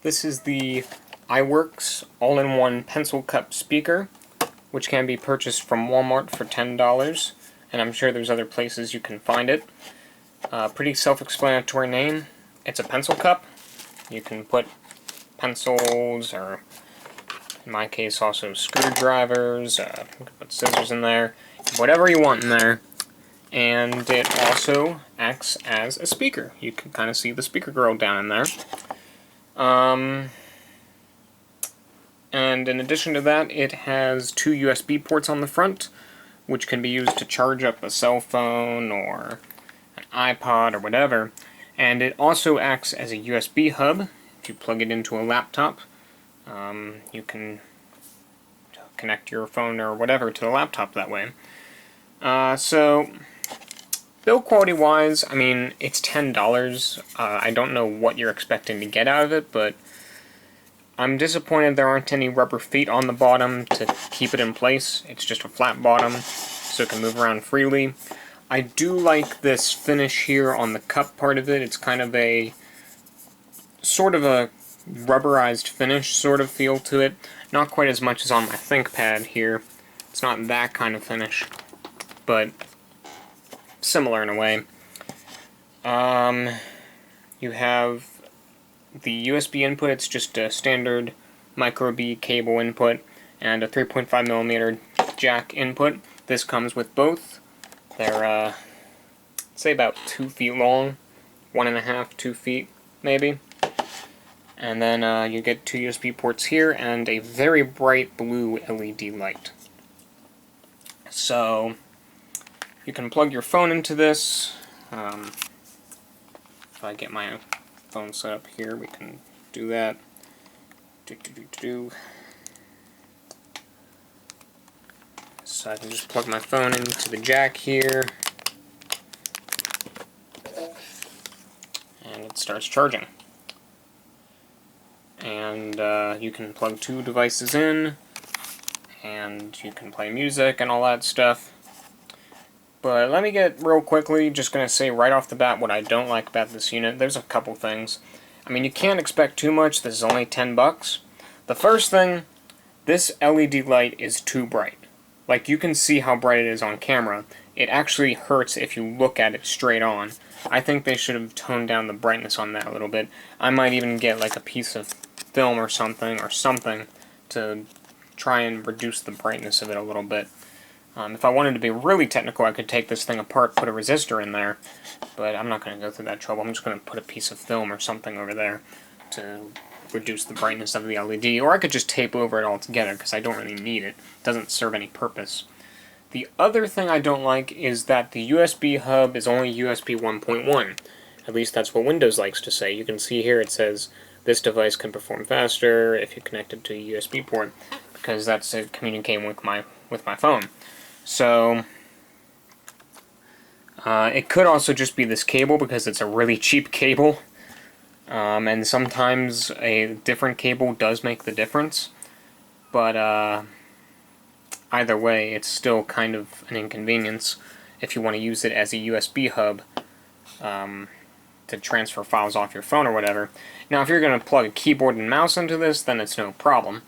This is the iWorks all-in-one pencil cup speaker, which can be purchased from Walmart for $10, and I'm sure there's other places you can find it. Pretty self-explanatory name. It's a pencil cup. You can put pencils, or in my case also screwdrivers, you can put scissors in there, whatever you want in there. And it also acts as a speaker. You can kind of see the speaker girl down in there. And in addition to that, it has two USB ports on the front, which can be used to charge up a cell phone or an iPod or whatever. And it also acts as a USB hub. If you plug it into a laptop, you can connect your phone or whatever to the laptop that way. So, build quality wise, I mean, it's $10. I don't know what you're expecting to get out of it, but I'm disappointed there aren't any rubber feet on the bottom to keep it in place. It's just a flat bottom, so it can move around freely. I do like this finish here on the cup part of it. It's kind of a sort of a rubberized finish sort of feel to it. Not quite as much as on my ThinkPad here. It's not that kind of finish, but similar in a way. You have the USB input. It's just a standard micro B cable input and a 3.5mm jack input. This comes with both. They're say about 2 feet long, 1.5, 2 feet maybe. And then you get two USB ports here and a very bright blue LED light. So you can plug your phone into this. If I get my phone set up here, we can do that. So I can just plug my phone into the jack here, and it starts charging. And you can plug two devices in, and you can play music and all that stuff. But let me get real quickly, just going to say right off the bat what I don't like about this unit. There's a couple things. I mean, you can't expect too much. This is only $10. The first thing, this LED light is too bright. Like, you can see how bright it is on camera. It actually hurts if you look at it straight on. I think they should have toned down the brightness on that a little bit. I might even get like a piece of film or something to try and reduce the brightness of it a little bit. If I wanted to be really technical, I could take this thing apart, put a resistor in there, but I'm not going to go through that trouble. I'm just going to put a piece of film or something over there to reduce the brightness of the LED, or I could just tape over it all together, because I don't really need it. It doesn't serve any purpose. The other thing I don't like is that the USB hub is only USB 1.1. At least that's what Windows likes to say. You can see here it says, this device can perform faster if you connect it to a USB port, because that's communicating with my phone. So, it could also just be this cable, because it's a really cheap cable, and sometimes a different cable does make the difference, but either way, it's still kind of an inconvenience if you want to use it as a USB hub to transfer files off your phone or whatever. Now, if you're going to plug a keyboard and mouse into this, then it's no problem,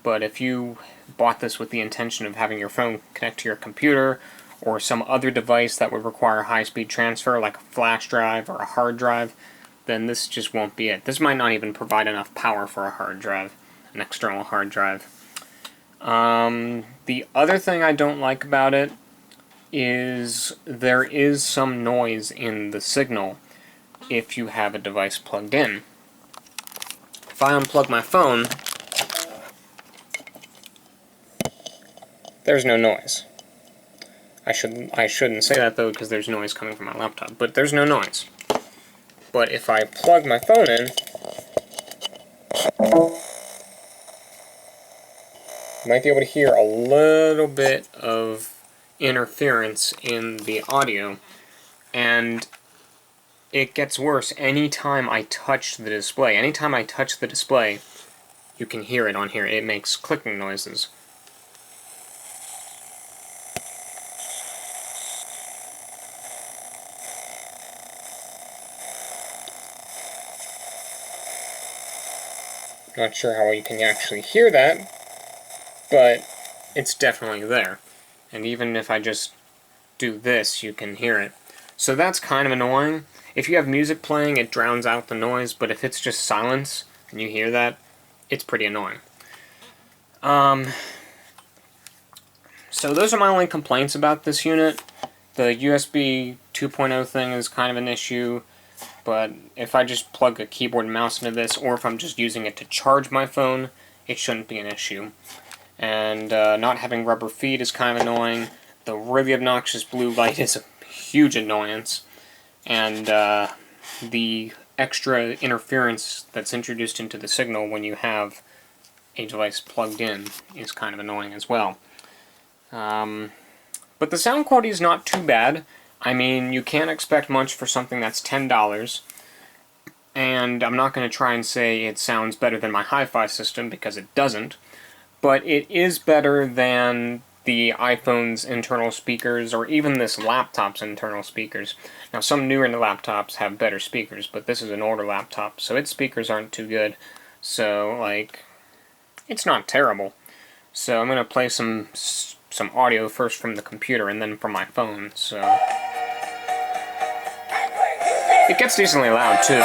but if you bought this with the intention of having your phone connect to your computer or some other device that would require high-speed transfer, like a flash drive or a hard drive, then this just won't be it. This might not even provide enough power for a hard drive, an external hard drive. The other thing I don't like about it is there is some noise in the signal if you have a device plugged in. If I unplug my phone, there's no noise. I shouldn't say that though, because there's noise coming from my laptop, but there's no noise. But if I plug my phone in, you might be able to hear a little bit of interference in the audio, and it gets worse anytime I touch the display. Anytime I touch the display, you can hear it on here. It makes clicking noises. Not sure how you can actually hear that, but it's definitely there. And even if I just do this, you can hear it. So that's kind of annoying. If you have music playing, it drowns out the noise, but if it's just silence and you hear that, it's pretty annoying. So those are my only complaints about this unit. The USB 2.0 thing is kind of an issue, but if I just plug a keyboard and mouse into this, or if I'm just using it to charge my phone, it shouldn't be an issue. And not having rubber feet is kind of annoying. The really obnoxious blue light is a huge annoyance. And the extra interference that's introduced into the signal when you have a device plugged in is kind of annoying as well. But the sound quality is not too bad. I mean, you can't expect much for something that's $10. And I'm not going to try and say it sounds better than my hi-fi system, because it doesn't. But it is better than the iPhone's internal speakers, or even this laptop's internal speakers. Now, some newer laptops have better speakers, but this is an older laptop, so its speakers aren't too good. So, like, it's not terrible. So I'm going to play some audio first from the computer and then from my phone, so... It gets decently loud, too.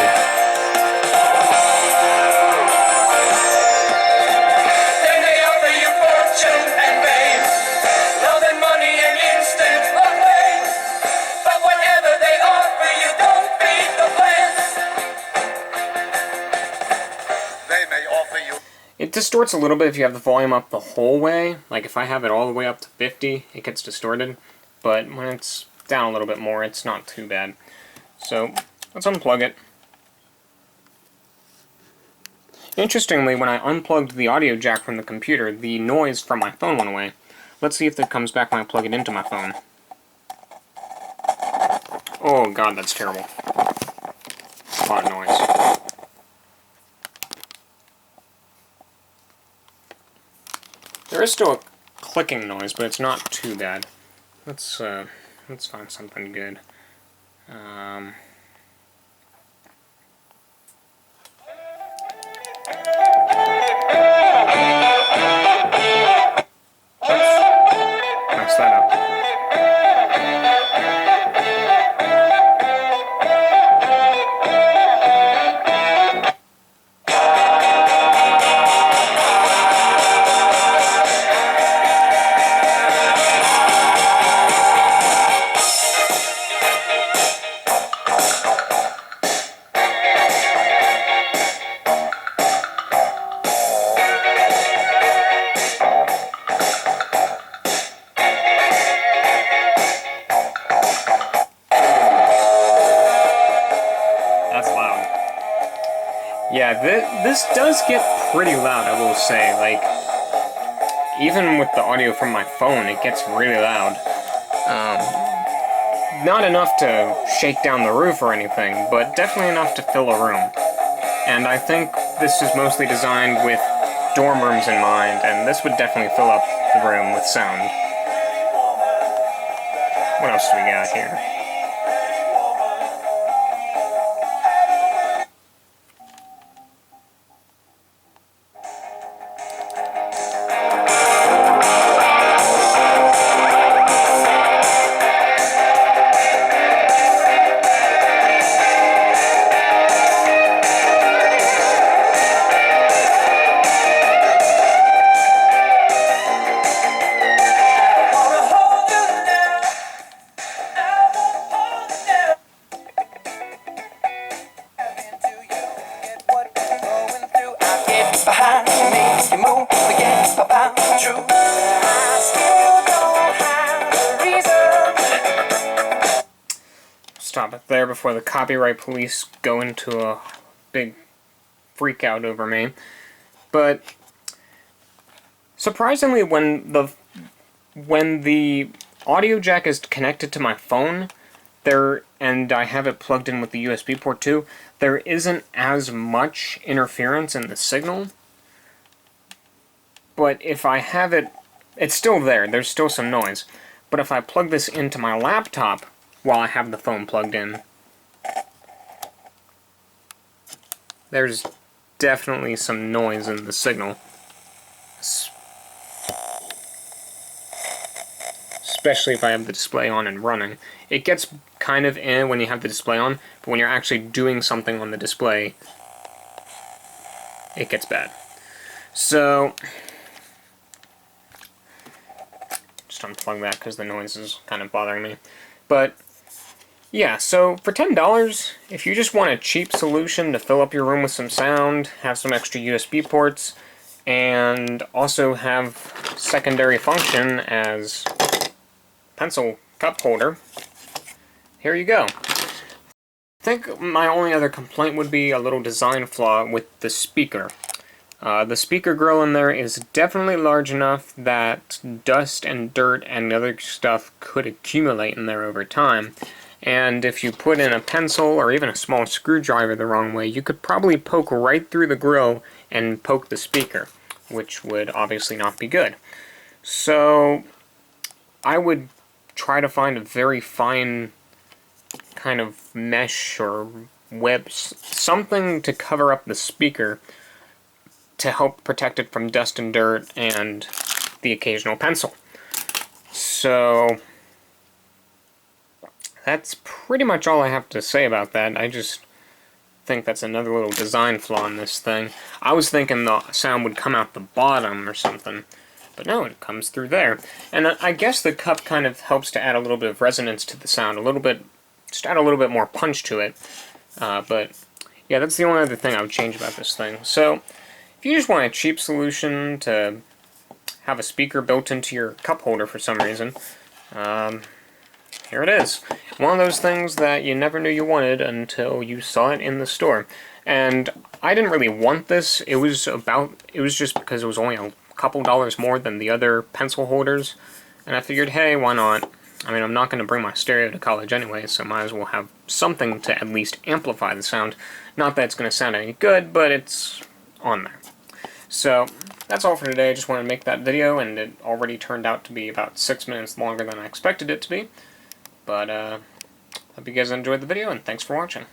It distorts a little bit if you have the volume up the whole way. Like if I have it all the way up to 50, it gets distorted. But when it's down a little bit more, it's not too bad. So let's unplug it. Interestingly, when I unplugged the audio jack from the computer, the noise from my phone went away. Let's see if that comes back when I plug it into my phone. Oh god, that's terrible. A lot of noise. There is still a clicking noise, but it's not too bad. Let's find something good. Let's mess that up. Yeah, this does get pretty loud, I will say. Like, even with the audio from my phone, it gets really loud. Not enough to shake down the roof or anything, but definitely enough to fill a room. And I think this is mostly designed with dorm rooms in mind, and this would definitely fill up the room with sound. What else do we got here? Stop it there before the copyright police go into a big freak out over me. But surprisingly, when the audio jack is connected to my phone, and I have it plugged in with the USB port too, there isn't as much interference in the signal. But if I have it, it's still there, there's still some noise. But if I plug this into my laptop while I have the phone plugged in, there's definitely some noise in the signal. Especially if I have the display on and running. It gets kind of when you have the display on, but when you're actually doing something on the display, it gets bad. So, just unplug that because the noise is kind of bothering me. But, yeah, so for $10, if you just want a cheap solution to fill up your room with some sound, have some extra USB ports, and also have secondary function as pencil cup holder, here you go. I think my only other complaint would be a little design flaw with the speaker. The speaker grill in there is definitely large enough that dust and dirt and other stuff could accumulate in there over time. And if you put in a pencil or even a small screwdriver the wrong way, you could probably poke right through the grill and poke the speaker, which would obviously not be good. So I would try to find a very fine kind of mesh or web, something to cover up the speaker to help protect it from dust and dirt and the occasional pencil. So that's pretty much all I have to say about that. I just think that's another little design flaw in this thing. I was thinking the sound would come out the bottom or something, but no, it comes through there. And I guess the cup kind of helps to add a little bit of resonance to the sound, a little bit, just add a little bit more punch to it. But yeah, that's the only other thing I would change about this thing. So if you just want a cheap solution to have a speaker built into your cup holder for some reason, here it is. One of those things that you never knew you wanted until you saw it in the store. And I didn't really want this. It was just because it was only a couple dollars more than the other pencil holders. And I figured, hey, why not? I mean, I'm not going to bring my stereo to college anyway, so might as well have something to at least amplify the sound. Not that it's going to sound any good, but it's on there. So that's all for today. I just wanted to make that video, and it already turned out to be about 6 minutes longer than I expected it to be. But hope you guys enjoyed the video, and thanks for watching.